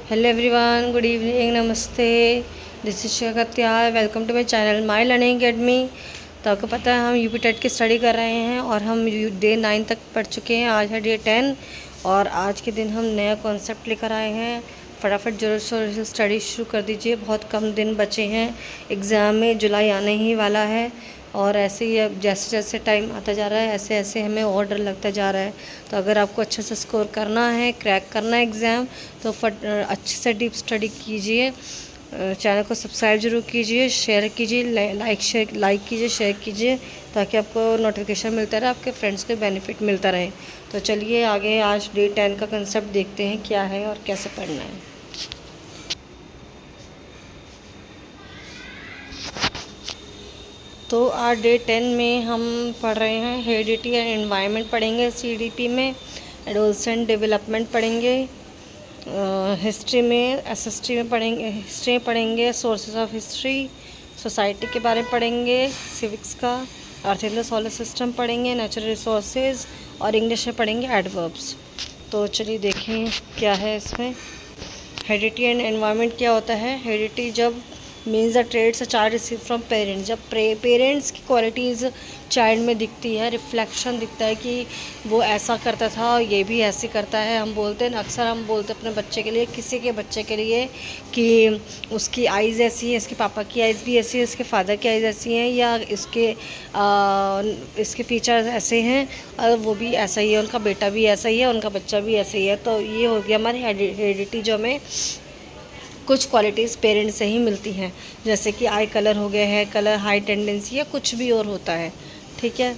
Hello everyone, good evening, नमस्ते। This is Shikha Katyal. Welcome to my channel my learning academy. तो आपको पता है हम यूपी टेट की स्टडी कर रहे हैं और हम डे 9 तक पढ़ चुके हैं। आज है डे 10 और आज के दिन हम नया कॉन्सेप्ट लेकर आए हैं। फटाफट ज़रूर से स्टडी शुरू कर दीजिए, बहुत कम दिन बचे हैं एग्ज़ाम में, जुलाई आने ही वाला है। और ऐसे ही अब जैसे जैसे टाइम आता जा रहा है ऐसे ऐसे हमें और डर लगता जा रहा है। तो अगर आपको अच्छे से स्कोर करना है, क्रैक करना है एग्ज़ाम, तो अच्छे से डीप स्टडी कीजिए। चैनल को सब्सक्राइब जरूर कीजिए, शेयर कीजिए, लाइक कीजिए, शेयर कीजिए, ताकि आपको नोटिफिकेशन मिलता रहे, आपके फ्रेंड्स को बेनिफिट मिलता रहे। तो चलिए आगे आज डे 10 का कंसेप्ट देखते हैं क्या है और कैसे पढ़ना है। तो आज डे 10 में हम पढ़ रहे हैं हेरिडिटी एंड एनवायरनमेंट पढ़ेंगे, सीडीपी में एडोलसेंट डेवलपमेंट पढ़ेंगे, हिस्ट्री में एसएसटी में पढ़ेंगे, हिस्ट्री में पढ़ेंगे सोर्सेज ऑफ हिस्ट्री, सोसाइटी के बारे में पढ़ेंगे, सिविक्स का, अर्थ इन द सोलर सिस्टम पढ़ेंगे, नेचुरल रिसोर्सेज और इंग्लिश में पढ़ेंगे एडवर्ब्स। तो चलिए देखें क्या है इसमें। हेरिडिटी एंड एनवायरनमेंट क्या होता है। हेरिडिटी जब means the traits a child receive from parents, जब पेरेंट्स की क्वालिटीज़ चाइल्ड में दिखती है, रिफ्लेक्शन दिखता है कि वो ऐसा करता था और ये भी ऐसे करता है। हम बोलते हैं अक्सर, हम बोलते हैं अपने बच्चे के लिए, किसी के बच्चे के लिए, कि उसकी आइज़ ऐसी है, इसके पापा की आइज़ भी ऐसी है, इसके फादर की आइज़ ऐसी हैं, या इसके फीचर्स ऐसे हैं और वो भी ऐसा ही है, उनका बेटा भी ऐसा ही है, उनका बच्चा भी ऐसा ही है। तो ये हो गया हमारी हेरिडिटी, जो हमें कुछ क्वालिटीज़ पेरेंट्स से ही मिलती हैं, जैसे कि आई कलर हो गया है, कलर हाई टेंडेंसी, या कुछ भी और होता है। ठीक है।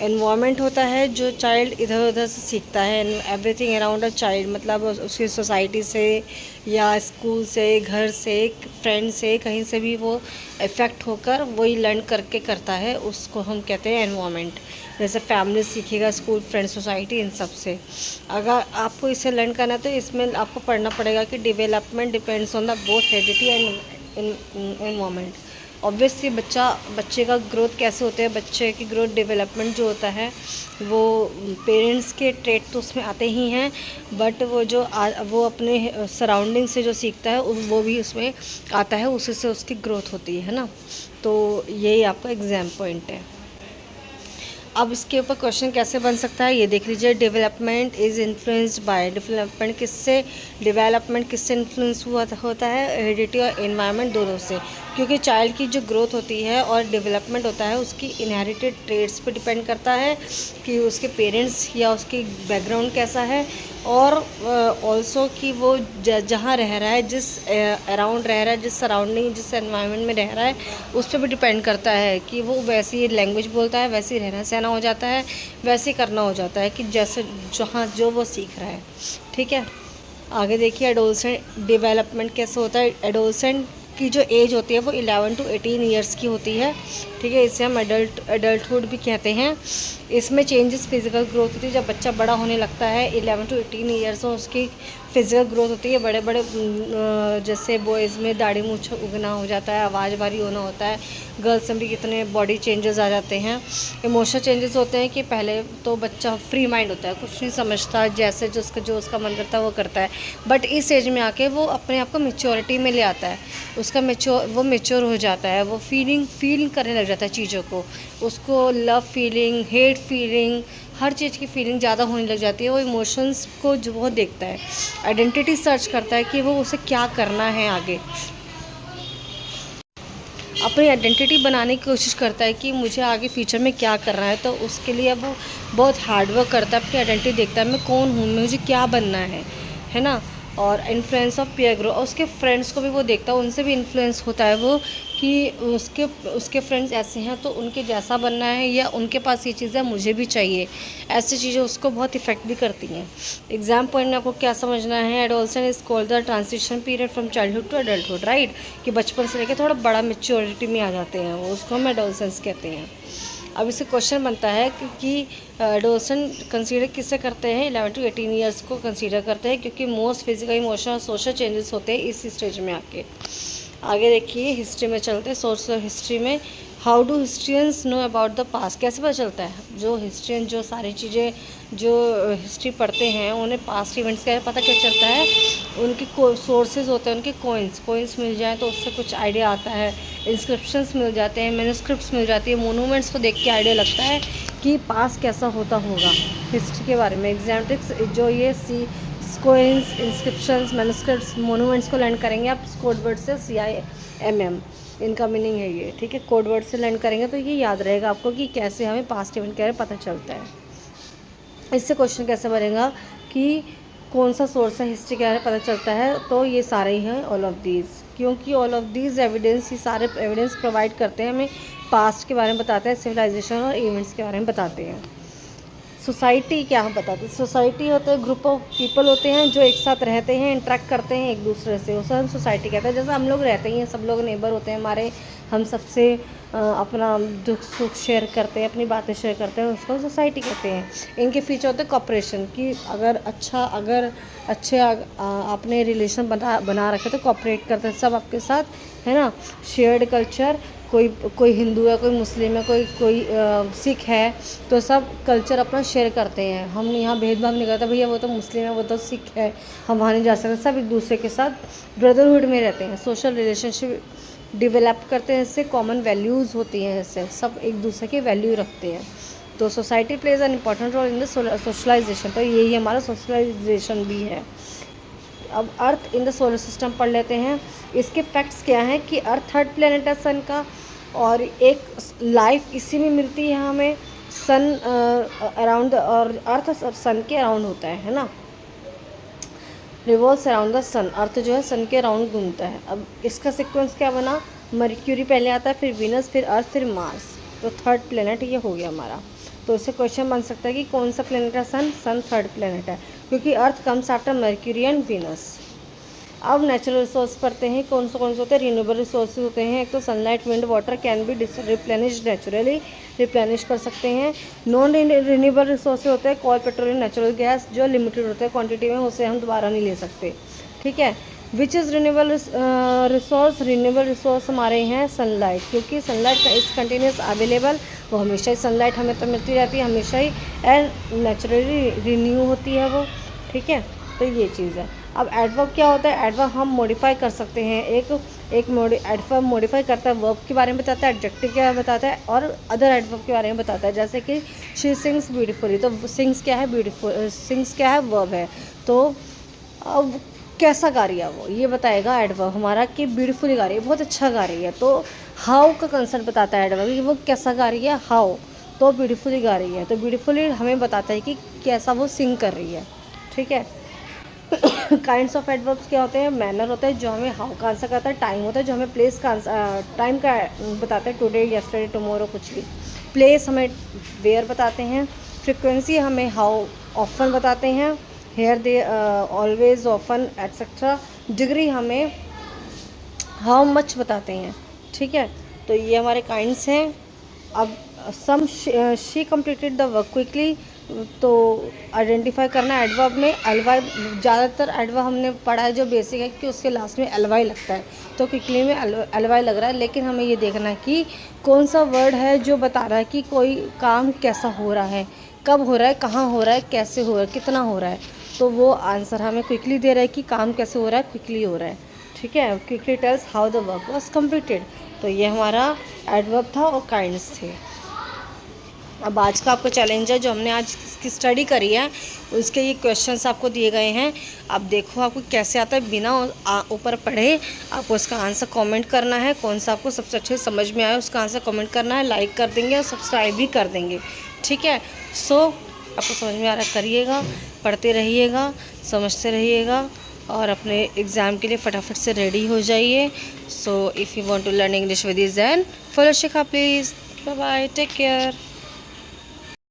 एनवायरनमेंट होता है जो चाइल्ड इधर उधर से सीखता है, एवरीथिंग अराउंड अ चाइल्ड, मतलब उसकी सोसाइटी से या स्कूल से, घर से, फ्रेंड से, कहीं से भी वो इफ़ेक्ट होकर वही लर्न करके करता है, उसको हम कहते हैं एनवायरनमेंट। जैसे फैमिली सीखेगा, स्कूल, फ्रेंड, सोसाइटी, इन सब से। अगर आपको इसे लर्न करना है तो इसमें आपको पढ़ना पड़ेगा कि development depends on the both heredity and environment. Obviously बच्चे का ग्रोथ कैसे होते हैं, बच्चे की ग्रोथ डेवलपमेंट जो होता है वो पेरेंट्स के ट्रेट तो उसमें आते ही हैं, बट वो अपने सराउंडिंग से जो सीखता है वो भी उसमें आता है, उसी से उसकी ग्रोथ होती है ना। तो यही आपका एग्ज़ाम पॉइंट है। अब इसके ऊपर क्वेश्चन कैसे बन सकता है ये देख लीजिए। Development is influenced by, development किससे इन्फ्लुएंस होता है, हेरिडिटी और एनवायरनमेंट दोनों से। क्योंकि चाइल्ड की जो ग्रोथ होती है और डेवलपमेंट होता है उसकी इनहेरिटेड ट्रेड्स पे डिपेंड करता है कि उसके पेरेंट्स या उसकी बैकग्राउंड कैसा है, और ऑल्सो कि वो जहाँ रह रहा है, जिस अराउंड रह रहा है, जिस सराउंडिंग, जिस एनवायरनमेंट में रह रहा है, उस पर भी डिपेंड करता है कि वो वैसी लैंग्वेज बोलता है, वैसे रहना सहना हो जाता है, वैसे करना हो जाता है कि जैसे जहाँ जो वो सीख रहा है। ठीक है। आगे देखिए एडोलसेंट डेवलपमेंट कैसे होता है। एडोलसेंट की जो एज होती है वो 11 to 18 ईयर्स की होती है। ठीक है। इसे हम एडल्टहुड भी कहते हैं। इसमें चेंजेस फिजिकल ग्रोथ होती है, जब बच्चा बड़ा होने लगता है 11 to 18 ईयर्स में उसकी फिजिकल ग्रोथ होती है। बड़े बड़े जैसे बॉयज़ में दाढ़ी मूंछ उगना हो जाता है, आवाज़ भारी होना होता है, गर्ल्स में भी कितने बॉडी चेंजेस आ जाते हैं। इमोशनल चेंजेस होते हैं कि पहले तो बच्चा फ्री माइंड होता है, कुछ नहीं समझता, जैसे जो उसका मन करता है वो करता है, बट इस एज में आके वो अपने आप को मेच्योरिटी में ले आता है, वो मेच्योर हो जाता है, वो फील करने लग जाता है चीज़ों को, उसको लव फीलिंग, हेट फीलिंग, हर चीज़ की फीलिंग ज़्यादा होने लग जाती है। वो इमोशंस को जो वो देखता है, आइडेंटिटी सर्च करता है कि वो उसे क्या करना है आगे, अपनी आइडेंटिटी बनाने की कोशिश करता है कि मुझे आगे फ्यूचर में क्या करना है। तो उसके लिए वो बहुत हार्ड वर्क करता है, अपनी आइडेंटिटी देखता है, मैं कौन हूँ, मुझे क्या बनना है ना। और इन्फ्लुएंस ऑफ पीयर ग्रुप, उसके फ्रेंड्स को भी वो देखता है, उनसे भी इन्फ्लुएंस होता है वो कि उसके फ्रेंड्स ऐसे हैं तो उनके जैसा बनना है, या उनके पास ये चीज़ें मुझे भी चाहिए। ऐसी चीज़ें उसको बहुत इफ़ेक्ट भी करती हैं। एग्जाम पॉइंट में आपको क्या समझना है। Adolescence is called the transition period from childhood to adulthood, right, कि बचपन से लेकर थोड़ा बड़ा मेच्योरिटी में आ जाते हैं वो, उसको हम एडोलसेंस कहते हैं। अब इससे क्वेश्चन बनता है कि एडोलसेंट कंसीडर किससे करते हैं, 11 to 18 ईयर्स को कंसीडर करते हैं, क्योंकि most physical, emotional, social changes होते हैं इस स्टेज में आके। आगे देखिए, हिस्ट्री में चलते हैं। सोर्स ऑफ हिस्ट्री में, how do historians know about the past, कैसे पता चलता है? जो हिस्ट्रियन जो सारी चीज़ें जो हिस्ट्री पढ़ते हैं उन्हें पास्ट इवेंट्स का पता क्या चलता है? उनके सोर्सेज होते हैं, उनके कोइंस मिल जाएँ तो उससे कुछ आइडिया आता है, इंस्क्रिप्शंस मिल जाते हैं, मैन्युस्क्रिप्ट्स मिल जाती है, मोनूमेंट्स को देख के आइडिया लगता है कि पास्ट कैसा होता होगा हिस्ट्री के बारे में। एग्जाम्पल्स जो ये कोइंस, इंस्क्रिप्शंस, मैन्युस्क्रिप्ट्स, मोनूमेंट्स को लर्न करेंगे आप कोड वर्ड से CIMM, इनका मीनिंग है ये, ठीक है। कोड वर्ड से लर्न करेंगे तो ये याद रहेगा आपको कि कैसे हमें पास्ट इवेंट के बारे में पता चलता है। इससे क्वेश्चन कैसे बनेगा कि कौन सा सोर्स है हिस्ट्री के बारे में पता चलता है, तो ये सारे ही हैं ऑल ऑफ दीज, क्योंकि ऑल ऑफ दीज एविडेंस, ये सारे एविडेंस प्रोवाइड करते हैं हमें, पास्ट के बारे में बताते हैं, सिविलाइजेशन और इवेंट्स के बारे में बताते हैं। सोसाइटी क्या हम बताते हैं? सोसाइटी होते हैं ग्रुप ऑफ पीपल होते हैं जो एक साथ रहते हैं, इंटरेक्ट करते हैं एक दूसरे से, उसे हम सोसाइटी कहते हैं। जैसे हम लोग रहते ही हैं, सब लोग नेबर होते हैं हमारे, हम सबसे अपना दुख सुख शेयर करते हैं, अपनी बातें शेयर करते हैं, उसको सोसाइटी कहते हैं। इनके फीचर होते हैं कॉपरेशन, कि अगर अच्छे आपने रिलेशन बना रखे तो कॉपरेट करते हैं सब आपके साथ, है ना। शेयर्ड कल्चर, कोई हिंदू है, कोई मुस्लिम है, कोई सिख है, तो सब कल्चर अपना शेयर करते हैं। हम यहाँ भेदभाव नहीं करते, भैया वो तो मुस्लिम है, वो तो सिख है, हम वहाँ नहीं जा सकते, सब एक दूसरे के साथ ब्रदरहुड में रहते हैं। सोशल रिलेशनशिप डेवलप करते हैं, इससे कॉमन वैल्यूज़ होती हैं, इससे सब एक दूसरे के वैल्यू रखते हैं। तो society plays an important role in the socialisation, तो यही हमारा सोशलाइजेशन भी है। अब earth in the solar system पढ़ लेते हैं। इसके फैक्ट्स क्या हैं कि अर्थ थर्ड प्लेनेट है सन का, और एक लाइफ इसी में मिलती है हमें। सन अराउंड, और अर्थ सन के अराउंड होता है ना, रिवॉल्व्स अराउंड द सन, अर्थ जो है सन के अराउंड घूमता है। अब इसका सीक्वेंस क्या बना? मर्क्यूरी पहले आता है, फिर वीनस, फिर अर्थ, फिर मार्स, तो थर्ड प्लेनेट ये हो गया हमारा। तो इससे क्वेश्चन बन सकता है कि कौन सा प्लेनेट है? सन थर्ड प्लेनेट है, क्योंकि earth comes after mercury and Venus. अब नेचुरल रिसोर्स पढ़ते हैं, कौन से होते हैं? रिन्यूएबल रिसोर्सेज होते हैं। एक तो sunlight, wind, water can be replenished naturally, replenish कर सकते हैं। नॉन रिन्यूएबल रिसोर्सेज होते हैं कोल, पेट्रोलियम, नेचुरल गैस, जो लिमिटेड होते हैं क्वांटिटी में, उसे हम दोबारा नहीं ले सकते, ठीक है। Which is renewable resource? Renewable resource हमारे हैं सनलाइट, क्योंकि सनलाइट का इस कंटिन्यूस अवेलेबल, वो हमेशा ही सनलाइट हमें तो मिलती रहती है हमेशा ही, एंड नेचुरली रिन्यू होती है वो, ठीक है। तो ये चीज़ है। अब एडवर्ब क्या होता है? एडवर्ब हम मॉडिफाई कर सकते हैं। एडवर्ब मॉडिफाई करता है, वर्ब के बारे में बताता है, एडजेक्टिव के बारे में बताता है, और अदर एडवर्ब के बारे में बताता है। जैसे कि शी सिंग्स ब्यूटीफुली, तो सिंग्स क्या है? ब्यूटीफुल, सिंग्स क्या है? वर्ब है। तो अब कैसा गा रही है वो, ये बताएगा एडवर्ब हमारा, कि ब्यूटीफुली गा रही है, बहुत अच्छा गा रही है। तो हाउ का कंसेप्ट बताता है एडवर्ब, कि वो कैसा गा रही है, हाउ, तो ब्यूटीफुली गा रही है, तो ब्यूटीफुली हमें बताता है कि कैसा वो सिंग कर रही है, ठीक है। काइंड्स ऑफ एडवर्ब्स क्या होते हैं? मैनर होता है जो हमें हाउ का आंसर करता है, टाइम होता है जो हमें प्लेस का टाइम का बताता है, टुडे, यस्टरडे, टुमारो, कुछ भी। प्लेस हमें वेयर बताते हैं। फ्रिक्वेंसी हमें हाउ ऑफन बताते हैं, हेयर, दे, ऑलवेज, ऑफन, एट्सेट्रा। डिग्री हमें हाउ मच बताते हैं, ठीक है। तो ये हमारे काइंड्स हैं। अब some, she completed the work quickly, तो आइडेंटिफाई करना एडवर्ब में एलवाई, ज़्यादातर एडवर्ब हमने पढ़ा है जो बेसिक है कि उसके लास्ट में एलवाई लगता है, तो क्विकली में एलवाई लग रहा है। लेकिन हमें ये देखना है कि कौन सा वर्ड है जो बता रहा है कि कोई काम कैसा हो रहा है, कब हो रहा है, कहाँ हो रहा है, कैसे हो रहा है, कितना हो रहा है। तो वो आंसर हमें क्विकली दे रहा है कि काम कैसे हो रहा है, क्विकली हो रहा है, ठीक है। Quickly tales how the work was completed. तो ये हमारा एडवर्ब था और काइंड्स थे। अब आज का आपको चैलेंज है, जो हमने आज की स्टडी करी है उसके ये क्वेश्चंस आपको दिए गए हैं। अब देखो आपको कैसे आता है, बिना ऊपर पढ़े आपको इसका आंसर कमेंट करना है, कौन सा आपको सबसे अच्छे समझ में आया उसका आंसर कमेंट करना है, लाइक कर देंगे और सब्सक्राइब भी कर देंगे, ठीक है। सो आपको समझ में आ रहा करिएगा, पढ़ते रहिएगा, समझते रहिएगा और अपने एग्ज़ाम के लिए फटाफट से रेडी हो जाइए। So if you want to learn English with ease then follow Shikha please. Bye bye, take care.